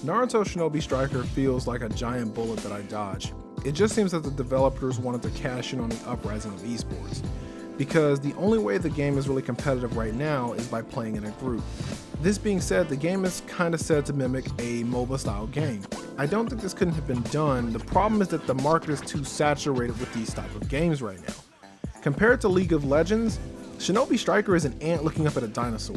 Naruto Shinobi Striker feels like a giant bullet that I dodge. It just seems that the developers wanted to cash in on the uprising of esports, because the only way the game is really competitive right now is by playing in a group. This being said, the game is kinda said to mimic a MOBA style game. I don't think this couldn't have been done. The problem is that the market is too saturated with these type of games right now. Compared to League of Legends, Shinobi Striker is an ant looking up at a dinosaur.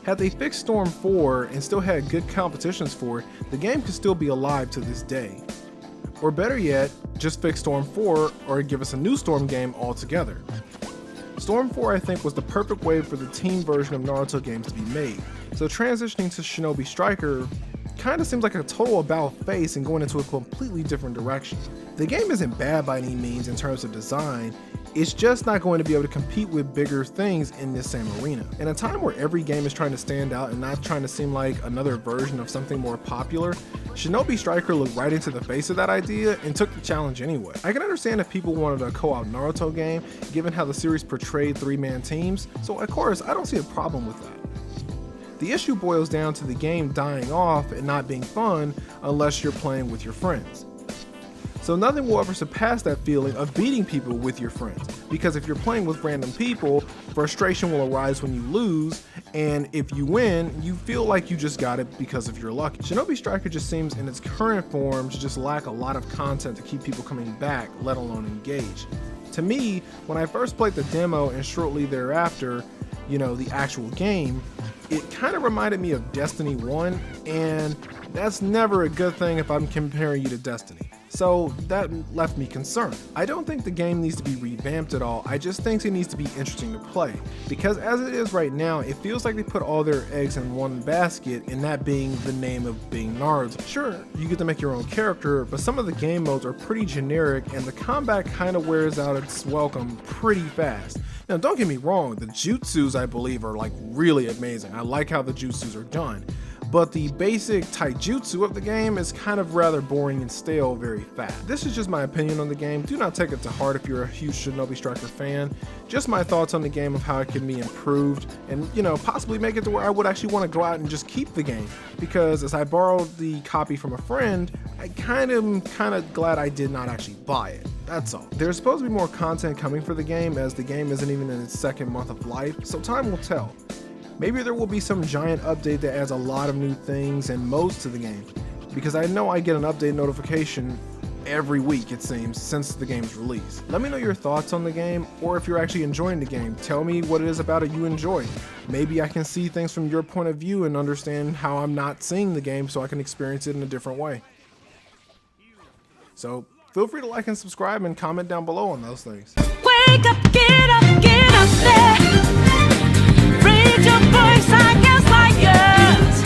Had they fixed Storm 4 and still had good competitions for it, the game could still be alive to this day. Or better yet, just fix Storm 4 or give us a new Storm game altogether. Storm 4 I think was the perfect way for the team version of Naruto games to be made, so transitioning to Shinobi Striker kinda seems like a total about-face and going into a completely different direction. The game isn't bad by any means in terms of design, it's just not going to be able to compete with bigger things in this same arena. In a time where every game is trying to stand out and not trying to seem like another version of something more popular, Shinobi Striker looked right into the face of that idea and took the challenge anyway. I can understand if people wanted a co-op Naruto game, given how the series portrayed three-man teams, so of course I don't see a problem with that. The issue boils down to the game dying off and not being fun unless you're playing with your friends. So nothing will ever surpass that feeling of beating people with your friends, because if you're playing with random people, frustration will arise when you lose, and if you win, you feel like you just got it because of your luck. Shinobi Striker just seems in its current form to just lack a lot of content to keep people coming back, let alone engaged. To me, when I first played the demo and shortly thereafter, the actual game, it kind of reminded me of Destiny 1, and that's never a good thing if I'm comparing you to Destiny. So that left me concerned. I don't think the game needs to be revamped at all, I just think it needs to be interesting to play. Because as it is right now, it feels like they put all their eggs in one basket, and that being the name of being Naruto. Sure, you get to make your own character, but some of the game modes are pretty generic and the combat kind of wears out its welcome pretty fast. Now don't get me wrong, the jutsus I believe are like really amazing. I like how the jutsus are done. But the basic taijutsu of the game is kind of rather boring and stale very fast. This is just my opinion on the game. Do not take it to heart if you're a huge Shinobi Striker fan. Just my thoughts on the game of how it can be improved and possibly make it to where I would actually want to go out and just keep the game. Because as I borrowed the copy from a friend, I kind of glad I did not actually buy it. That's all. There's supposed to be more content coming for the game as the game isn't even in its second month of life, so time will tell. Maybe there will be some giant update that adds a lot of new things and modes to the game, because I know I get an update notification every week it seems since the game's release. Let me know your thoughts on the game, or if you're actually enjoying the game, tell me what it is about it you enjoy. Maybe I can see things from your point of view and understand how I'm not seeing the game so I can experience it in a different way. So feel free to like and subscribe and comment down below on those things. Wake up, get up there. Raise your voice, I guess, like yours.